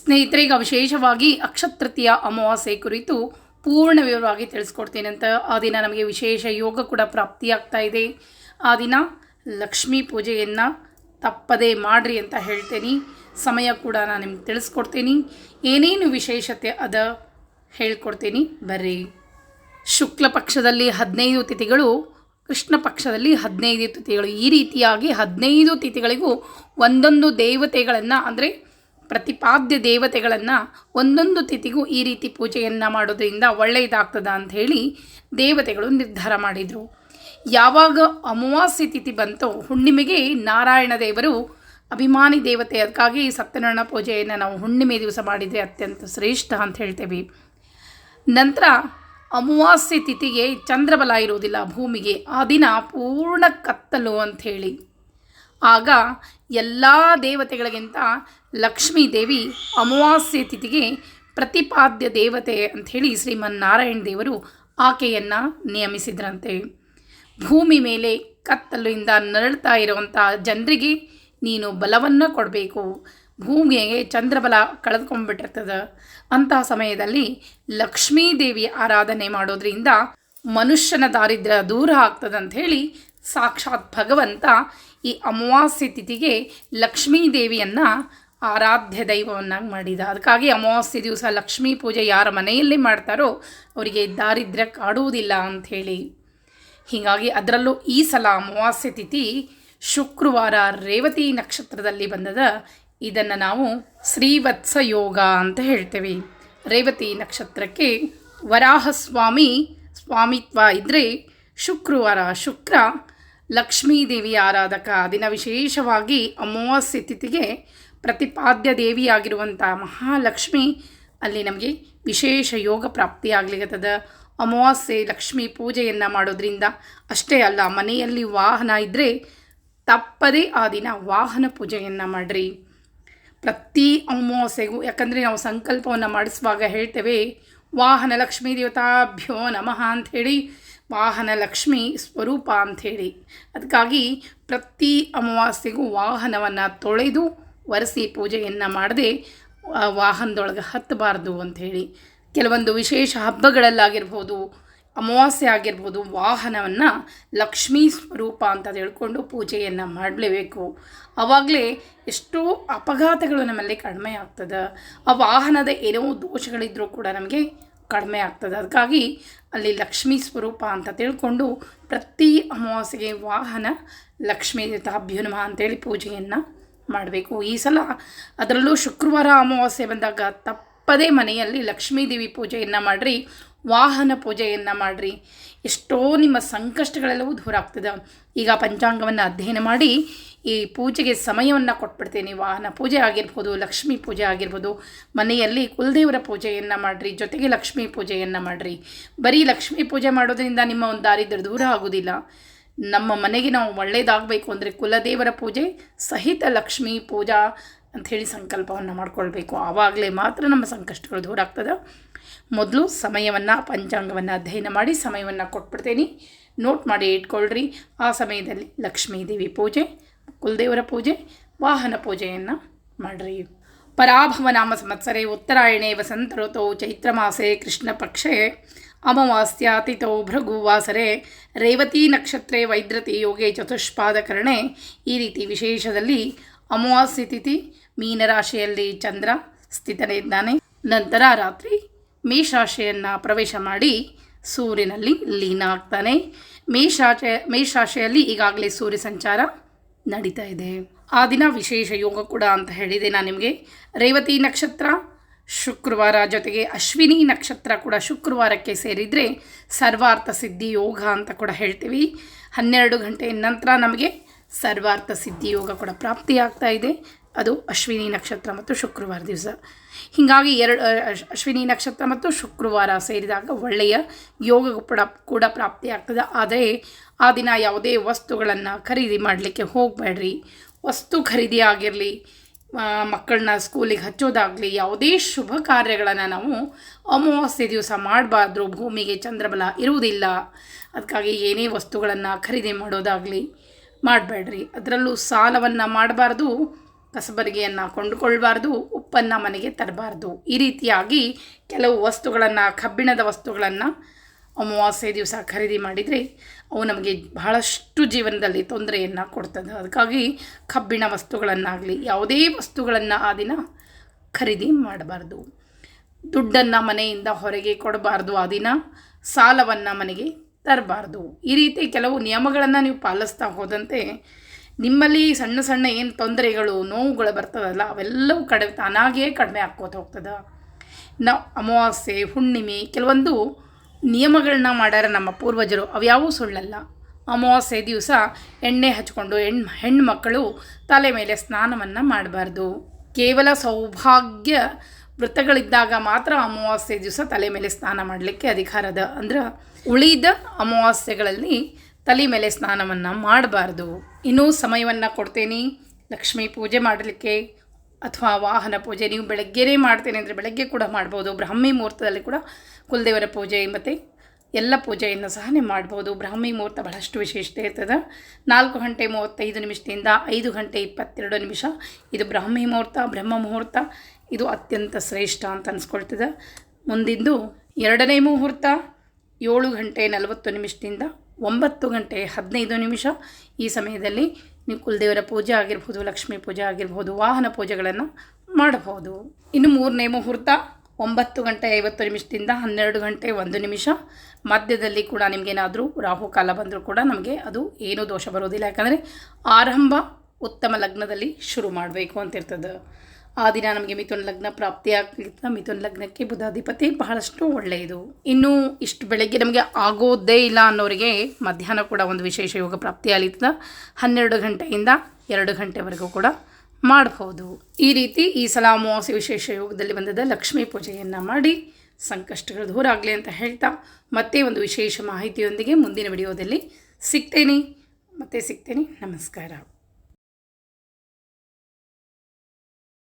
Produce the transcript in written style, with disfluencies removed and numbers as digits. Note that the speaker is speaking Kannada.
ಸ್ನೇಹಿತರೆ, ಈಗ ವಿಶೇಷವಾಗಿ ಅಕ್ಷತೃತೀಯ ಅಮಾವಾಸ್ಯೆ ಕುರಿತು ಪೂರ್ಣ ವಿವರವಾಗಿ ತಿಳಿಸ್ಕೊಡ್ತೀನಿ ಅಂತ. ಆ ದಿನ ನಮಗೆ ವಿಶೇಷ ಯೋಗ ಕೂಡ ಪ್ರಾಪ್ತಿಯಾಗ್ತಾ ಇದೆ. ಆ ದಿನ ಲಕ್ಷ್ಮೀ ಪೂಜೆಯನ್ನು ತಪ್ಪದೇ ಮಾಡಿರಿ ಅಂತ ಹೇಳ್ತೀನಿ. ಸಮಯ ಕೂಡ ನಾನು ನಿಮ್ಗೆ ತಿಳಿಸ್ಕೊಡ್ತೀನಿ. ಏನೇನು ವಿಶೇಷತೆ ಅದ ಹೇಳ್ಕೊಡ್ತೀನಿ ಬರ್ರಿ. ಶುಕ್ಲ ಪಕ್ಷದಲ್ಲಿ 15 ತಿಥಿಗಳು, ಕೃಷ್ಣ ಪಕ್ಷದಲ್ಲಿ 15 ತಿಥಿಗಳು. ಈ ರೀತಿಯಾಗಿ 15 ತಿಥಿಗಳಿಗೂ ಒಂದೊಂದು ದೇವತೆಗಳನ್ನು, ಅಂದರೆ ಪ್ರತಿಪಾದ್ಯ ದೇವತೆಗಳನ್ನು ಒಂದೊಂದು ತಿಥಿಗೂ ಈ ರೀತಿ ಪೂಜೆಯನ್ನು ಮಾಡೋದ್ರಿಂದ ಒಳ್ಳೆಯದಾಗ್ತದ ಅಂಥೇಳಿ ದೇವತೆಗಳು ನಿರ್ಧಾರ ಮಾಡಿದರು. ಯಾವಾಗ ಅಮಾವಾಸ್ಯೆ ತಿಥಿ ಬಂತೋ ಹುಣ್ಣಿಮೆಗೆ ನಾರಾಯಣ ದೇವರು ಅಭಿಮಾನಿ ದೇವತೆ. ಅದಕ್ಕಾಗಿ ಸತ್ಯನಾರಾಯಣ ಪೂಜೆಯನ್ನು ನಾವು ಹುಣ್ಣಿಮೆ ದಿವಸ ಮಾಡಿದರೆ ಅತ್ಯಂತ ಶ್ರೇಷ್ಠ ಅಂತ ಹೇಳ್ತೇವೆ. ನಂತರ ಅಮಾವಾಸ್ಯೆ ತಿಥಿಗೆ ಚಂದ್ರಬಲ ಇರುವುದಿಲ್ಲ ಭೂಮಿಗೆ. ಆ ದಿನ ಪೂರ್ಣ ಕತ್ತಲು ಅಂಥೇಳಿ. ಆಗ ಎಲ್ಲ ದೇವತೆಗಳಿಗಿಂತ ಲಕ್ಷ್ಮೀ ದೇವಿ ಅಮಾವಾಸ್ಯೆ ತಿಥಿಗೆ ಪ್ರತಿಪಾದ್ಯ ದೇವತೆ ಅಂಥೇಳಿ ಶ್ರೀಮನ್ನಾರಾಯಣ ದೇವರು ಆಕೆಯನ್ನು ನೇಮಿಸಿದ್ರಂತೆ. ಭೂಮಿ ಮೇಲೆ ಕತ್ತಲಿಂದ ನರಳ್ತಾ ಇರುವಂಥ ಜನರಿಗೆ ನೀನು ಬಲವನ್ನು ಕೊಡಬೇಕು. ಭೂಮಿಗೆ ಚಂದ್ರಬಲ ಕಳೆದುಕೊಂಡ್ಬಿಟ್ಟಿರ್ತದೆ. ಅಂತಹ ಸಮಯದಲ್ಲಿ ಲಕ್ಷ್ಮೀ ದೇವಿ ಆರಾಧನೆ ಮಾಡೋದ್ರಿಂದ ಮನುಷ್ಯನ ದಾರಿದ್ರ್ಯ ದೂರ ಆಗ್ತದಂತ ಹೇಳಿ ಸಾಕ್ಷಾತ್ ಭಗವಂತ ಈ ಅಮಾವಾಸ್ಯೆ ತಿಥಿಗೆ ಲಕ್ಷ್ಮೀ ದೇವಿಯನ್ನು ಆರಾಧ್ಯ ದೈವವನ್ನಾಗಿ ಮಾಡಿದ. ಅದಕ್ಕಾಗಿ ಅಮಾವಾಸ್ಯೆ ದಿವಸ ಲಕ್ಷ್ಮೀ ಪೂಜೆ ಯಾರ ಮನೆಯಲ್ಲಿ ಮಾಡ್ತಾರೋ ಅವರಿಗೆ ದಾರಿದ್ರ್ಯ ಕಾಡುವುದಿಲ್ಲ ಅಂಥೇಳಿ. ಹೀಗಾಗಿ ಅದರಲ್ಲೂ ಈ ಸಲ ಅಮಾವಾಸ್ಯೆ ತಿಥಿ ಶುಕ್ರವಾರ ರೇವತಿ ನಕ್ಷತ್ರದಲ್ಲಿ ಬಂದದ. ಇದನ್ನು ನಾವು ಶ್ರೀವತ್ಸ ಯೋಗ ಅಂತ ಹೇಳ್ತೇವೆ. ರೇವತಿ ನಕ್ಷತ್ರಕ್ಕೆ ವರಾಹಸ್ವಾಮಿ ಸ್ವಾಮಿತ್ವ ಇದ್ದರೆ ಶುಕ್ರವಾರ, ಶುಕ್ರ ಲಕ್ಷ್ಮೀದೇವಿ ಆರಾಧಕ. ದಿನ ವಿಶೇಷವಾಗಿ ಅಮಾವಾಸ್ಯೆ ತಿಥಿಗೆ ಪ್ರತಿಪಾದ್ಯ ದೇವಿಯಾಗಿರುವಂಥ ಮಹಾಲಕ್ಷ್ಮಿ ಅಲ್ಲಿ ನಮಗೆ ವಿಶೇಷ ಯೋಗ ಪ್ರಾಪ್ತಿಯಾಗಲಿಕ್ಕತ್ತದ. ಅಮಾವಾಸ್ಯೆ ಲಕ್ಷ್ಮೀ ಪೂಜೆಯನ್ನು ಮಾಡೋದ್ರಿಂದ ಅಷ್ಟೇ ಅಲ್ಲ, ಮನೆಯಲ್ಲಿ ವಾಹನ ಇದ್ದರೆ ತಪ್ಪದೇ ಆ ದಿನ ವಾಹನ ಪೂಜೆಯನ್ನು ಮಾಡಿರಿ ಪ್ರತಿ ಅಮಾವಾಸ್ಯೆಗೂ. ಯಾಕಂದರೆ ನಾವು ಸಂಕಲ್ಪವನ್ನು ಮಾಡಿಸುವಾಗ ಹೇಳ್ತೇವೆ ವಾಹನ ಲಕ್ಷ್ಮೀ ದೇವತಾಭ್ಯೋ ನಮಃ ಅಂಥೇಳಿ, ವಾಹನ ಲಕ್ಷ್ಮಿ ಸ್ವರೂಪ ಅಂಥೇಳಿ. ಅದಕ್ಕಾಗಿ ಪ್ರತಿ ಅಮಾವಾಸ್ಯೆಗೂ ವಾಹನವನ್ನು ತೊಳೆದು ಒರೆಸಿ ಪೂಜೆಯನ್ನು ಮಾಡದೆ ವಾಹನದೊಳಗೆ ಹತ್ತಬಾರ್ದು ಅಂಥೇಳಿ. ಕೆಲವೊಂದು ವಿಶೇಷ ಹಬ್ಬಗಳಲ್ಲಾಗಿರ್ಬೋದು, ಅಮಾವಾಸ್ಯೆ ಆಗಿರ್ಬೋದು, ವಾಹನವನ್ನು ಲಕ್ಷ್ಮೀ ಸ್ವರೂಪ ಅಂತ ತಿಳ್ಕೊಂಡು ಪೂಜೆಯನ್ನು ಮಾಡಲೇಬೇಕು. ಆವಾಗಲೇ ಎಷ್ಟೋ ಅಪಘಾತಗಳು ನಮ್ಮಲ್ಲಿ ಕಡಿಮೆ ಆಗ್ತದೆ. ಆ ವಾಹನದ ಏನೋ ದೋಷಗಳಿದ್ರೂ ಕೂಡ ನಮಗೆ ಕಡಿಮೆ ಆಗ್ತದೆ. ಅದಕ್ಕಾಗಿ ಅಲ್ಲಿ ಲಕ್ಷ್ಮೀ ಸ್ವರೂಪ ಅಂತ ತಿಳ್ಕೊಂಡು ಪ್ರತಿ ಅಮಾವಾಸ್ಯೆಗೆ ವಾಹನ ಲಕ್ಷ್ಮೀ ದೇವತಾಭ್ಯೋ ನಮಃ ಅಂತೇಳಿ ಪೂಜೆಯನ್ನು ಮಾಡಬೇಕು. ಈ ಸಲ ಅದರಲ್ಲೂ ಶುಕ್ರವಾರ ಅಮಾವಾಸ್ಯೆ ಬಂದಾಗ ತಪ್ಪದೇ ಮನೆಯಲ್ಲಿ ಲಕ್ಷ್ಮೀ ದೇವಿ ಪೂಜೆಯನ್ನು ಮಾಡಿರಿ, ವಾಹನ ಪೂಜೆಯನ್ನು ಮಾಡಿರಿ. ಎಷ್ಟೋ ನಿಮ್ಮ ಸಂಕಷ್ಟಗಳೆಲ್ಲವೂ ದೂರ ಆಗ್ತದೆ. ಈಗ ಪಂಚಾಂಗವನ್ನು ಅಧ್ಯಯನ ಮಾಡಿ ಈ ಪೂಜೆಗೆ ಸಮಯವನ್ನು ಕೊಟ್ಬಿಡ್ತೇನೆ. ವಾಹನ ಪೂಜೆ ಆಗಿರ್ಬೋದು, ಲಕ್ಷ್ಮೀ ಪೂಜೆ ಆಗಿರ್ಬೋದು, ಮನೆಯಲ್ಲಿ ಕುಲದೇವರ ಪೂಜೆಯನ್ನು ಮಾಡಿರಿ, ಜೊತೆಗೆ ಲಕ್ಷ್ಮೀ ಪೂಜೆಯನ್ನು ಮಾಡಿರಿ. ಬರೀ ಲಕ್ಷ್ಮೀ ಪೂಜೆ ಮಾಡೋದ್ರಿಂದ ನಿಮ್ಮ ಒಂದು ದಾರಿದ್ರ್ಯ ದೂರ ಆಗೋದಿಲ್ಲ. ನಮ್ಮ ಮನೆಗೆ ನಾವು ಒಳ್ಳೆಯದಾಗಬೇಕು ಅಂದರೆ ಕುಲದೇವರ ಪೂಜೆ ಸಹಿತ ಲಕ್ಷ್ಮೀ ಪೂಜಾ ಅಂಥೇಳಿ ಸಂಕಲ್ಪವನ್ನು ಮಾಡ್ಕೊಳ್ಬೇಕು. ಆವಾಗಲೇ ಮಾತ್ರ ನಮ್ಮ ಸಂಕಷ್ಟಗಳು ದೂರ ಆಗ್ತದೆ. ಮೊದಲು ಸಮಯವನ್ನು, ಪಂಚಾಂಗವನ್ನು ಅಧ್ಯಯನ ಮಾಡಿ ಸಮಯವನ್ನು ಕೊಟ್ಬಿಡ್ತೇನೆ, ನೋಟ್ ಮಾಡಿ ಇಟ್ಕೊಳ್ರಿ. ಆ ಸಮಯದಲ್ಲಿ ಲಕ್ಷ್ಮೀ ದೇವಿ ಪೂಜೆ, ಕುಲದೇವರ ಪೂಜೆ, ವಾಹನ ಪೂಜೆಯನ್ನು ಮಾಡಿರಿ. ಪರಾಭವ ನಾಮ ಸಂವತ್ಸರೆ ಉತ್ತರಾಯಣೆ ವಸಂತ ಋತೌ ಚೈತ್ರ ಮಾಸೆ ಕೃಷ್ಣ ಪಕ್ಷೆ ಅಮಾವಾಸ್ಯ ತಿಥೌ ಭೃಗುವಾಸರೆ ರೇವತಿ ನಕ್ಷತ್ರೇ ವೈದ್ರತಿ ಯೋಗೆ ಚತುಷ್ಪಾದಕರಣೆ. ಈ ರೀತಿ ವಿಶೇಷದಲ್ಲಿ ಅಮಾವಾಸ್ಯೆ ತಿಥಿ ಮೀನರಾಶಿಯಲ್ಲಿ ಚಂದ್ರ ಸ್ಥಿತನಿದ್ದಾನೆ. ನಂತರ ರಾತ್ರಿ ಮೇಷರಾಶಿಯನ್ನು ಪ್ರವೇಶ ಮಾಡಿ ಸೂರ್ಯನಲ್ಲಿ ಲೀನ ಆಗ್ತಾನೆ. ಮೇಷರಾಶಿಯಲ್ಲಿ ಈಗಾಗಲೇ ಸೂರ್ಯ ಸಂಚಾರ ನಡೀತಾ ಇದೆ. ಆ ದಿನ ವಿಶೇಷ ಯೋಗ ಕೂಡ ಅಂತ ಹೇಳಿದೆ ನಾನು ನಿಮಗೆ. ರೇವತಿ ನಕ್ಷತ್ರ ಶುಕ್ರವಾರ, ಜೊತೆಗೆ ಅಶ್ವಿನಿ ನಕ್ಷತ್ರ ಕೂಡ ಶುಕ್ರವಾರಕ್ಕೆ ಸೇರಿದರೆ ಸರ್ವಾರ್ಥ ಸಿದ್ಧಿ ಯೋಗ ಅಂತ ಕೂಡ ಹೇಳ್ತೀವಿ. 12 ಗಂಟೆ ನಂತರ ನಮಗೆ ಸರ್ವಾರ್ಥ ಸಿದ್ಧಿ ಯೋಗ ಕೂಡ ಪ್ರಾಪ್ತಿಯಾಗ್ತಾ ಇದೆ. ಅದು ಅಶ್ವಿನಿ ನಕ್ಷತ್ರ ಮತ್ತು ಶುಕ್ರವಾರ ದಿವಸ. ಹೀಗಾಗಿ ಅಶ್ವಿನಿ ನಕ್ಷತ್ರ ಮತ್ತು ಶುಕ್ರವಾರ ಸೇರಿದಾಗ ಒಳ್ಳೆಯ ಯೋಗ ಕೂಡ ಪ್ರಾಪ್ತಿಯಾಗ್ತದೆ. ಆದರೆ ಆ ದಿನ ಯಾವುದೇ ವಸ್ತುಗಳನ್ನು ಖರೀದಿ ಮಾಡಲಿಕ್ಕೆ ಹೋಗಬೇಡ್ರಿ. ವಸ್ತು ಖರೀದಿ ಆಗಿರಲಿ, ಮಕ್ಕಳನ್ನ ಸ್ಕೂಲಿಗೆ ಹಚ್ಚೋದಾಗಲಿ, ಯಾವುದೇ ಶುಭ ಕಾರ್ಯಗಳನ್ನು ನಾವು ಅಮಾವಾಸ್ಯೆ ದಿವಸ ಮಾಡಬಾರ್ದು. ಭೂಮಿಗೆ ಚಂದ್ರಬಲ ಇರುವುದಿಲ್ಲ. ಅದಕ್ಕಾಗಿ ಏನೇ ವಸ್ತುಗಳನ್ನು ಖರೀದಿ ಮಾಡೋದಾಗಲಿ ಮಾಡಬೇಡ್ರಿ. ಅದರಲ್ಲೂ ಸಾಲವನ್ನು ಮಾಡಬಾರ್ದು, ಕಸಬರಿಗೆಯನ್ನು ಕೊಂಡುಕೊಳ್ಬಾರ್ದು, ಉಪ್ಪನ್ನು ಮನೆಗೆ ತರಬಾರ್ದು. ಈ ರೀತಿಯಾಗಿ ಕೆಲವು ವಸ್ತುಗಳನ್ನು, ಕಬ್ಬಿಣದ ವಸ್ತುಗಳನ್ನು ಅಮಾವಾಸ್ಯೆ ದಿವಸ ಖರೀದಿ ಮಾಡಿದರೆ ಅವು ನಮಗೆ ಬಹಳಷ್ಟು ಜೀವನದಲ್ಲಿ ತೊಂದರೆಯನ್ನು ಕೊಡ್ತದೆ. ಅದಕ್ಕಾಗಿ ಕಬ್ಬಿಣ ವಸ್ತುಗಳನ್ನಾಗಲಿ ಯಾವುದೇ ವಸ್ತುಗಳನ್ನು ಆ ದಿನ ಖರೀದಿ ಮಾಡಬಾರ್ದು. ದುಡ್ಡನ್ನು ಮನೆಯಿಂದ ಹೊರಗೆ ಕೊಡಬಾರ್ದು. ಆ ದಿನ ಸಾಲವನ್ನು ಮನೆಗೆ ತರಬಾರ್ದು. ಈ ರೀತಿ ಕೆಲವು ನಿಯಮಗಳನ್ನು ನೀವು ಪಾಲಿಸ್ತಾ ಹೋದಂತೆ ನಿಮ್ಮಲ್ಲಿ ಸಣ್ಣ ಸಣ್ಣ ಏನು ತೊಂದರೆಗಳು, ನೋವುಗಳು ಬರ್ತದಲ್ಲ, ಅವೆಲ್ಲವೂ ತಾನಾಗಿಯೇ ಕಡಿಮೆ ಆಕ್ಕೋತ ಹೋಗ್ತದೆ. ನಾವು ಅಮಾವಾಸ್ಯೆ, ಹುಣ್ಣಿಮೆ ಕೆಲವೊಂದು ನಿಯಮಗಳನ್ನ ಮಾಡ್ಯಾರ ನಮ್ಮ ಪೂರ್ವಜರು, ಅವ್ಯಾವೂ ಸುಳ್ಳಲ್ಲ. ಅಮಾವಾಸ್ಯೆ ದಿವಸ ಎಣ್ಣೆ ಹಚ್ಕೊಂಡು ಹೆಣ್ಮಕ್ಕಳು ತಲೆ ಮೇಲೆ ಸ್ನಾನವನ್ನು ಮಾಡಬಾರ್ದು. ಕೇವಲ ಸೌಭಾಗ್ಯ ವ್ರತಗಳಿದ್ದಾಗ ಮಾತ್ರ ಅಮಾವಾಸ್ಯೆ ದಿವಸ ತಲೆ ಮೇಲೆ ಸ್ನಾನ ಮಾಡಲಿಕ್ಕೆ ಅಧಿಕಾರದ. ಅಂದ್ರೆ ಉಳಿದ ಅಮಾವಾಸ್ಯೆಗಳಲ್ಲಿ ತಲೆ ಮೇಲೆ ಸ್ನಾನವನ್ನು ಮಾಡಬಾರ್ದು. ಇನ್ನೂ ಸಮಯವನ್ನು ಕೊಡ್ತೇನೆ ಲಕ್ಷ್ಮೀ ಪೂಜೆ ಮಾಡಲಿಕ್ಕೆ ಅಥವಾ ವಾಹನ ಪೂಜೆ. ನೀವು ಬೆಳಗ್ಗೆನೇ ಮಾಡ್ತೇನೆ ಅಂದರೆ ಬೆಳಗ್ಗೆ ಕೂಡ ಮಾಡ್ಬೋದು. ಬ್ರಾಹ್ಮಿ ಮುಹೂರ್ತದಲ್ಲಿ ಕೂಡ ಕುಲದೇವರ ಪೂಜೆ ಮತ್ತು ಎಲ್ಲ ಪೂಜೆಯನ್ನು ಸಹ ನೀವು ಮಾಡ್ಬೋದು. ಬ್ರಾಹ್ಮಿ ಮುಹೂರ್ತ ಬಹಳಷ್ಟು ವಿಶೇಷತೆ ಇರ್ತದೆ. 4 ಗಂಟೆ 35 ನಿಮಿಷದಿಂದ 5 ಗಂಟೆ 22 ನಿಮಿಷ ಇದು ಬ್ರಾಹ್ಮಿ ಮುಹೂರ್ತ, ಬ್ರಹ್ಮ ಮುಹೂರ್ತ. ಇದು ಅತ್ಯಂತ ಶ್ರೇಷ್ಠ ಅಂತ ಅನಿಸ್ಕೊಳ್ತದೆ. ಮುಂದಿಂದು 2ನೇ ಮುಹೂರ್ತ 7 ಗಂಟೆ 40 ನಿಮಿಷದಿಂದ 9 ಗಂಟೆ 15 ನಿಮಿಷ. ಈ ಸಮಯದಲ್ಲಿ ನೀವು ಕುಲದೇವರ ಪೂಜೆ ಆಗಿರ್ಬೋದು, ಲಕ್ಷ್ಮೀ ಪೂಜೆ ಆಗಿರ್ಬೋದು, ವಾಹನ ಪೂಜೆಗಳನ್ನು ಮಾಡಬಹುದು. ಇನ್ನು 3ನೇ ಮುಹೂರ್ತ 9 ಗಂಟೆ 50 ನಿಮಿಷದಿಂದ 12 ಗಂಟೆ 1 ನಿಮಿಷ. ಮಧ್ಯದಲ್ಲಿ ಕೂಡ ನಿಮಗೇನಾದರೂ ರಾಹುಕಾಲ ಬಂದರೂ ಕೂಡ ನಮಗೆ ಅದು ಏನೂ ದೋಷ ಬರೋದಿಲ್ಲ. ಯಾಕಂದರೆ ಆರಂಭ ಉತ್ತಮ ಲಗ್ನದಲ್ಲಿ ಶುರು ಮಾಡಬೇಕು ಅಂತಿರ್ತದೆ. ಆ ದಿನ ನಮಗೆ ಮಿಥುನ ಲಗ್ನ ಪ್ರಾಪ್ತಿಯಾಗ್ಲಿಕ್ಕೆ, ಮಿಥುನ ಲಗ್ನಕ್ಕೆ ಬುಧಾಧಿಪತಿ ಬಹಳಷ್ಟು ಒಳ್ಳೆಯದು. ಇನ್ನು ಇಷ್ಟು ಬೆಳಗ್ಗೆ ನಮಗೆ ಆಗೋದೇ ಇಲ್ಲ ಅನ್ನೋರಿಗೆ ಮಧ್ಯಾಹ್ನ ಕೂಡ ಒಂದು ವಿಶೇಷ ಯೋಗ ಪ್ರಾಪ್ತಿಯಾಗ್ಲಿಕ್ಕೆ 12 ಗಂಟೆಯಿಂದ 2 ಗಂಟೆವರೆಗೂ ಕೂಡ ಮಾಡಬಹುದು. ಈ ರೀತಿ ಈ ಸಲ ಅಮಾವಾಸ್ಯೆ ವಿಶೇಷ ಯೋಗದಲ್ಲಿ ಬಂದಿದ್ದ ಲಕ್ಷ್ಮೀ ಪೂಜೆಯನ್ನು ಮಾಡಿ ಸಂಕಷ್ಟಗಳು ದೂರ ಆಗಲಿ ಅಂತ ಹೇಳ್ತಾ ಮತ್ತೆ ಒಂದು ವಿಶೇಷ ಮಾಹಿತಿಯೊಂದಿಗೆ ಮುಂದಿನ ವಿಡಿಯೋದಲ್ಲಿ ಸಿಗ್ತೇನೆ. ನಮಸ್ಕಾರ.